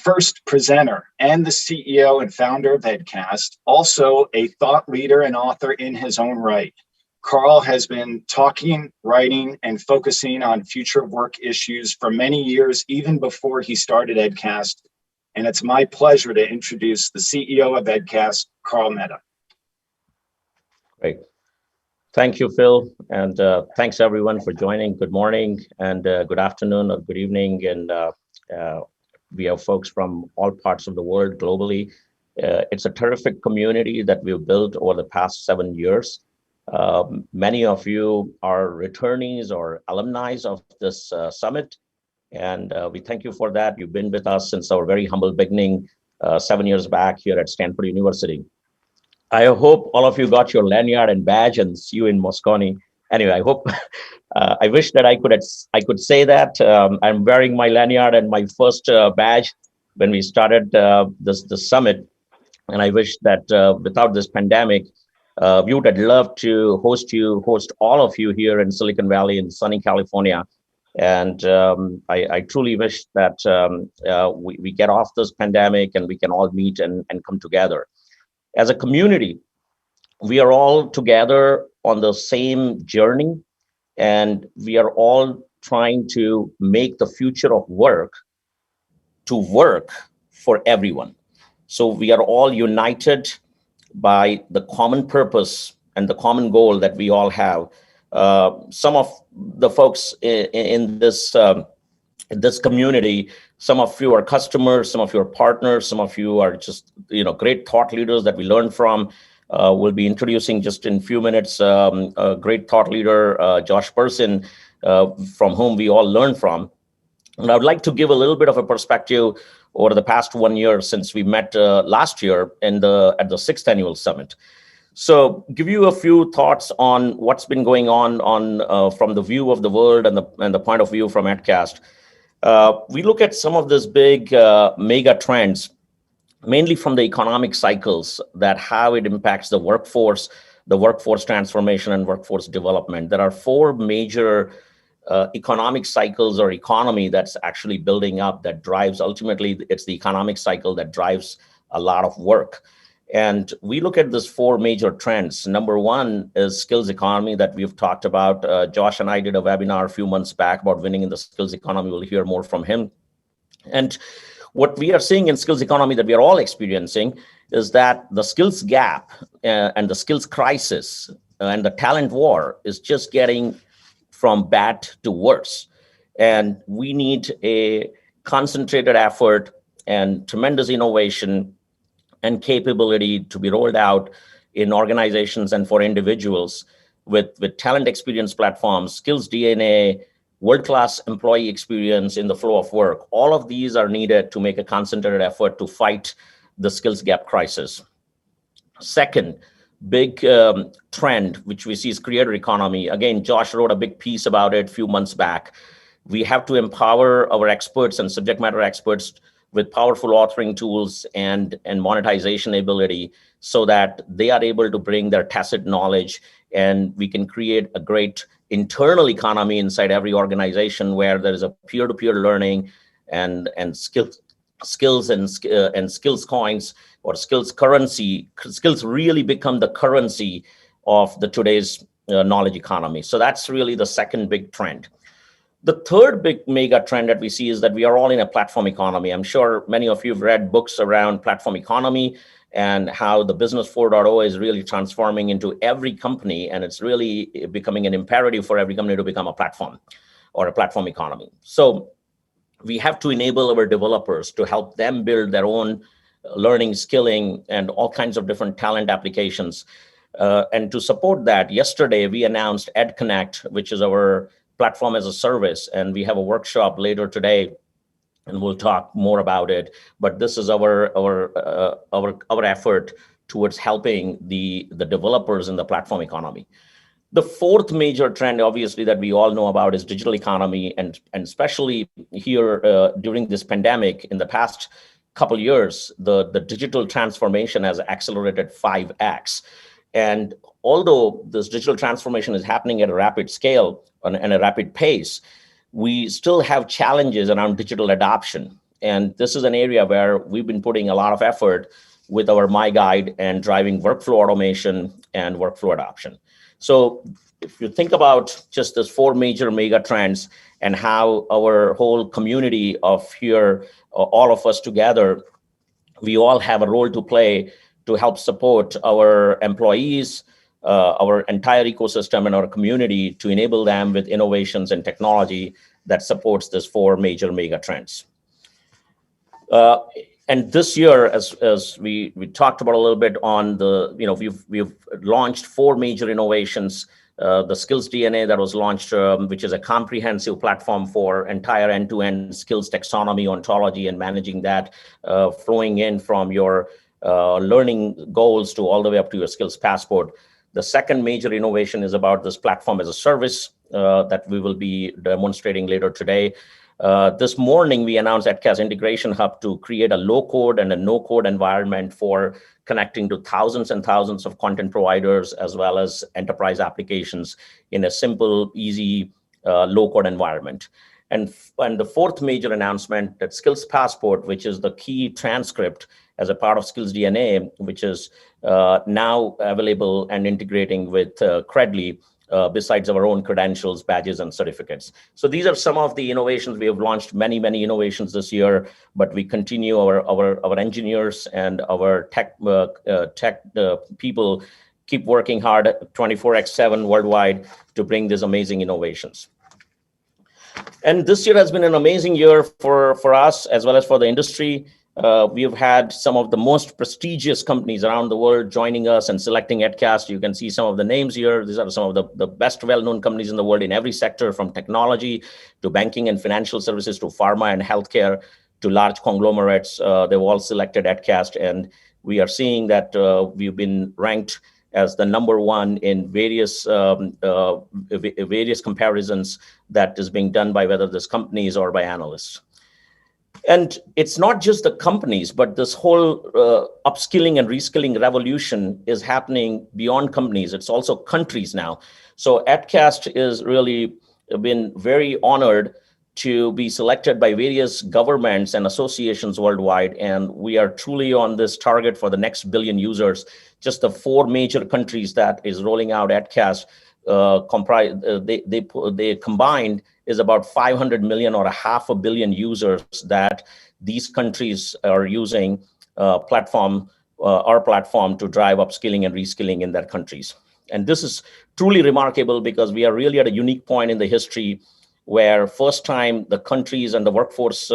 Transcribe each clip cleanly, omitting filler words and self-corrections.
first presenter and the CEO and founder of Edcast, also a thought leader and author in his own right. Carl has been talking, writing, and focusing on future of work issues for many years, even before he started Edcast. And it's my pleasure to introduce the CEO of Edcast, Carl Meadow. Great. Thank you, Phil. And thanks everyone for joining. Good morning and good afternoon or good evening. And we have folks from all parts of the world globally. It's a terrific community that we've built over the past 7 years. Many of you are returnees or alumni of this summit. And we thank you for that. You've been with us since our very humble beginning 7 years back here at Stanford University. I hope all of you got your lanyard and badge and see you in Moscone. Anyway, I hope, I wish that I could say that. I'm wearing my lanyard and my first badge when we started the summit. And I wish that without this pandemic, we would have loved to host all of you here in Silicon Valley in sunny California. And I truly wish that we get off this pandemic and we can all meet and come together. As a community, we are all together on the same journey, and we are all trying to make the future of work to work for everyone. So we are all united by the common purpose and the common goal that we all have. Some of the folks in this community, some of you are customers, some of you are partners, some of you are just great thought leaders that we learn from. We'll be introducing just in a few minutes a great thought leader, Josh Person, from whom we all learn from. And I would like to give a little bit of a perspective over the past 1 year since we met last year at the 6th annual summit. So give you a few thoughts on what's been going on from the view of the world and the point of view from Edcast. We look at some of these big mega trends, mainly from the economic cycles, that how it impacts the workforce transformation and workforce development. There are 4 major economic cycles or economy that's actually building up that drives, ultimately, it's the economic cycle that drives a lot of work. And we look at these 4 major trends. Number 1 is skills economy that we've talked about. Josh and I did a webinar a few months back about winning in the skills economy. We'll hear more from him. And what we are seeing in skills economy that we are all experiencing is that the skills gap and the skills crisis and the talent war is just getting from bad to worse. And we need a concentrated effort and tremendous innovation and capability to be rolled out in organizations and for individuals with talent experience platforms, skills DNA, world-class employee experience in the flow of work. All of these are needed to make a concentrated effort to fight the skills gap crisis. Second, big trend, which we see is creator economy. Again, Josh wrote a big piece about it a few months back. We have to empower our experts and subject matter experts with powerful authoring tools and monetization ability so that they are able to bring their tacit knowledge, and we can create a great internal economy inside every organization where there is a peer-to-peer learning and skills and skills coins or skills currency. Skills really become the currency of today's knowledge economy. So that's really the second big trend. The third big mega trend that we see is that we are all in a platform economy. I'm sure many of you have read books around platform economy and how the business 4.0 is really transforming into every company, and it's really becoming an imperative for every company to become a platform or a platform economy. So we have to enable our developers to help them build their own learning, skilling, and all kinds of different talent applications. And to support that, yesterday we announced EdConnect, which is our platform as a service, and we have a workshop later today, and we'll talk more about it. But this is our effort towards helping the developers in the platform economy. The fourth major trend, obviously, that we all know about is digital economy, and especially here during this pandemic, in the past couple years, the digital transformation has accelerated 5x. And although this digital transformation is happening at a rapid scale and a rapid pace, we still have challenges around digital adoption. And this is an area where we've been putting a lot of effort with our My Guide and driving workflow automation and workflow adoption. So if you think about just those four major mega trends and how our whole community of here, all of us together, we all have a role to play to help support our employees, our entire ecosystem and our community to enable them with innovations and technology that supports this four major mega trends. And this year, as we talked about a little bit on the, we've launched four major innovations. The Skills DNA that was launched, which is a comprehensive platform for entire end-to-end skills taxonomy, ontology, and managing that, flowing in from your learning goals to all the way up to your skills passport. The second major innovation is about this platform as a service that we will be demonstrating later today. This morning, we announced Edcast Integration Hub to create a low-code and a no-code environment for connecting to thousands and thousands of content providers as well as enterprise applications in a simple, easy, low-code environment. And the fourth major announcement, that Skills Passport, which is the key transcript as a part of Skills DNA, which is now available and integrating with Credly, besides our own credentials, badges, and certificates. So these are some of the innovations. We have launched many, many innovations this year, but we continue our engineers and our tech people keep working hard 24/7 worldwide to bring these amazing innovations. And this year has been an amazing year for us as well as for the industry. We have had some of the most prestigious companies around the world joining us and selecting Edcast. You can see some of the names here. These are some of the best well-known companies in the world in every sector, from technology to banking and financial services to pharma and healthcare to large conglomerates. They've all selected Edcast, and we are seeing that we've been ranked as the number one in various comparisons that is being done by whether this companies or by analysts. And it's not just the companies, but this whole upskilling and reskilling revolution is happening beyond companies. It's also countries now. So Edcast is really been very honored to be selected by various governments and associations worldwide. And we are truly on this target for the next billion users. Just the four major countries that is rolling out Edcast they combined is about 500 million or 500 million users that these countries are using our platform to drive upskilling and reskilling in their countries. And this is truly remarkable because we are really at a unique point in the history where first time the countries and the workforce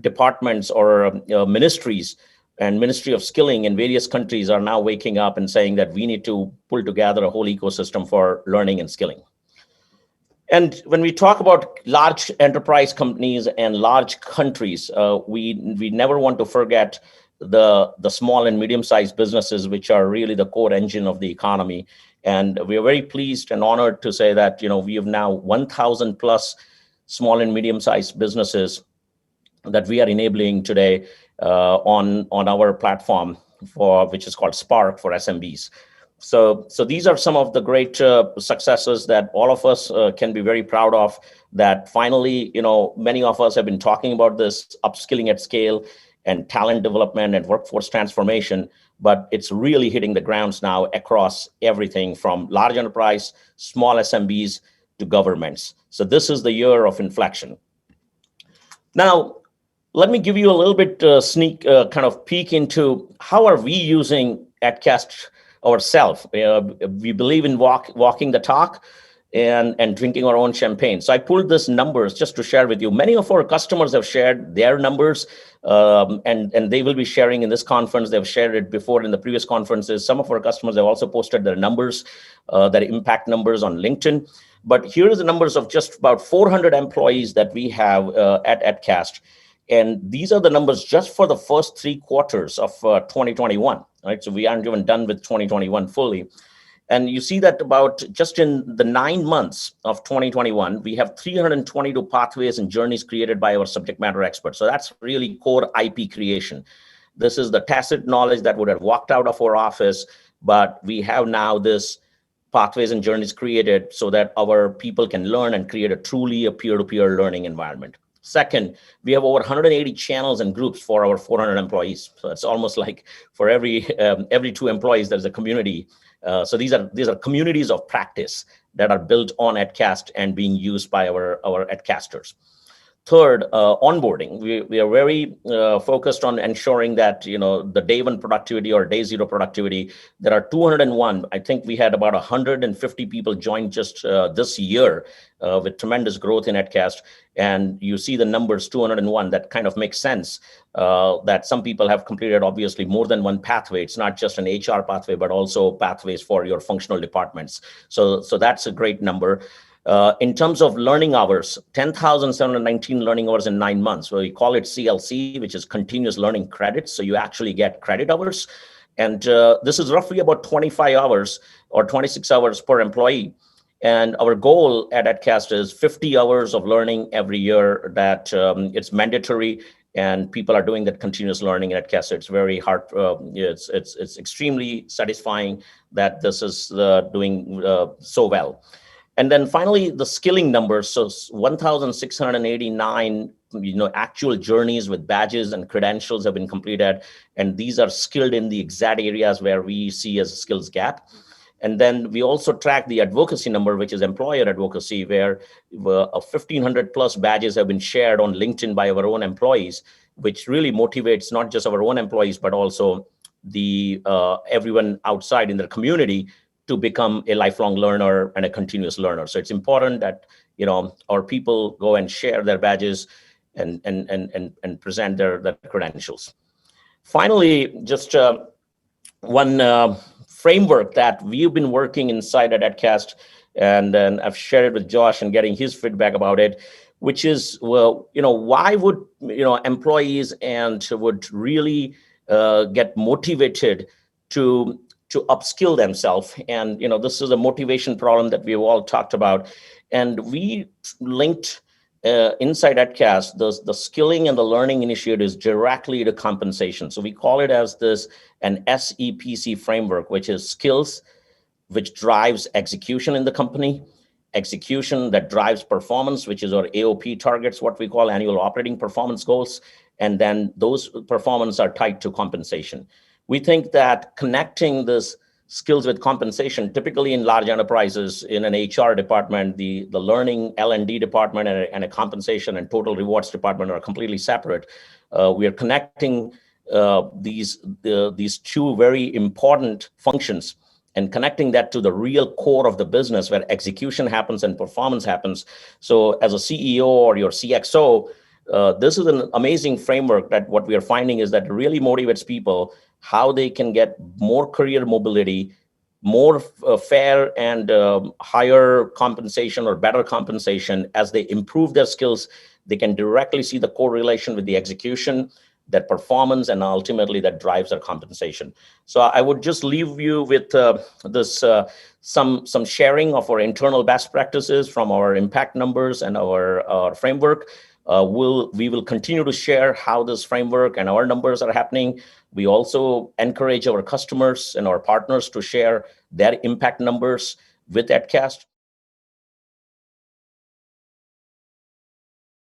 departments or ministries and Ministry of Skilling in various countries are now waking up and saying that we need to pull together a whole ecosystem for learning and skilling. And when we talk about large enterprise companies and large countries, we never want to forget the small and medium-sized businesses, which are really the core engine of the economy. And we are very pleased and honored to say that we have now 1,000 plus small and medium-sized businesses that we are enabling today on our platform which is called Spark for SMBs. So these are some of the great successes that all of us can be very proud of, that finally, many of us have been talking about this upskilling at scale and talent development and workforce transformation, but it's really hitting the grounds now across everything from large enterprise, small SMBs to governments. So this is the year of inflection. Now, let me give you a little bit sneak kind of peek into how are we using Edcast ourselves. We believe in walking the talk and drinking our own champagne. So I pulled these numbers just to share with you. Many of our customers have shared their numbers, and they will be sharing in this conference. They've shared it before in the previous conferences. Some of our customers have also posted their numbers, their impact numbers on LinkedIn. But here are the numbers of just about 400 employees that we have at Edcast. And these are the numbers just for the first 3 quarters of 2021, right? So we aren't even done with 2021 fully. And you see that about just in the 9 months of 2021, we have 322 pathways and journeys created by our subject matter experts. So that's really core IP creation. This is the tacit knowledge that would have walked out of our office, but we have now this pathways and journeys created so that our people can learn and create a truly peer-to-peer learning environment. Second, we have over 180 channels and groups for our 400 employees. So it's almost like for every 2 employees, there's a community. So these are communities of practice that are built on Edcast and being used by our Edcasters. Third, onboarding. We are very focused on ensuring that, the day 1 productivity or day 0 productivity. There are 201. I think we had about 150 people join just this year with tremendous growth in Edcast. And you see the numbers 201. That kind of makes sense that some people have completed obviously more than one pathway. It's not just an HR pathway, but also pathways for your functional departments. So that's a great number. In terms of learning hours, 10,719 learning hours in 9 months. So we call it CLC, which is continuous learning credits. So you actually get credit hours. And this is roughly about 25 hours or 26 hours per employee. And our goal at Edcast is 50 hours of learning every year that it's mandatory. And people are doing that continuous learning at Edcast. So it's very hard. It's extremely satisfying that this is doing so well. And then finally, the skilling numbers. So 1,689, actual journeys with badges and credentials have been completed. And these are skilled in the exact areas where we see as a skills gap. And then we also track the advocacy number, which is employer advocacy, where 1,500 plus badges have been shared on LinkedIn by our own employees, which really motivates not just our own employees, but also the everyone outside in their community to become a lifelong learner and a continuous learner. So it's important that our people go and share their badges and present their credentials. Finally, just one framework that we've been working inside at Edcast, and then I've shared it with Josh and getting his feedback about it, which is, why would employees and would really get motivated to upskill themselves. And, this is a motivation problem that we've all talked about. And we linked inside Edcast, the skilling and the learning initiatives directly to compensation. So we call it as an SEPC framework, which is skills, which drives execution in the company, execution that drives performance, which is our AOP targets, what we call annual operating performance goals. And then those performance are tied to compensation. We think that connecting this skills with compensation, typically in large enterprises, in an HR department, the learning L&D department and a compensation and total rewards department are completely separate. We are connecting these 2 very important functions and connecting that to the real core of the business where execution happens and performance happens. So as a CEO or your CXO, this is an amazing framework that what we are finding is that it really motivates people how they can get more career mobility, more fair and higher compensation or better compensation. As they improve their skills, they can directly see the correlation with the execution, that performance, and ultimately that drives their compensation. So I would just leave you with some sharing of our internal best practices from our impact numbers and our framework. We will continue to share how this framework and our numbers are happening. We also encourage our customers and our partners to share their impact numbers with Edcast.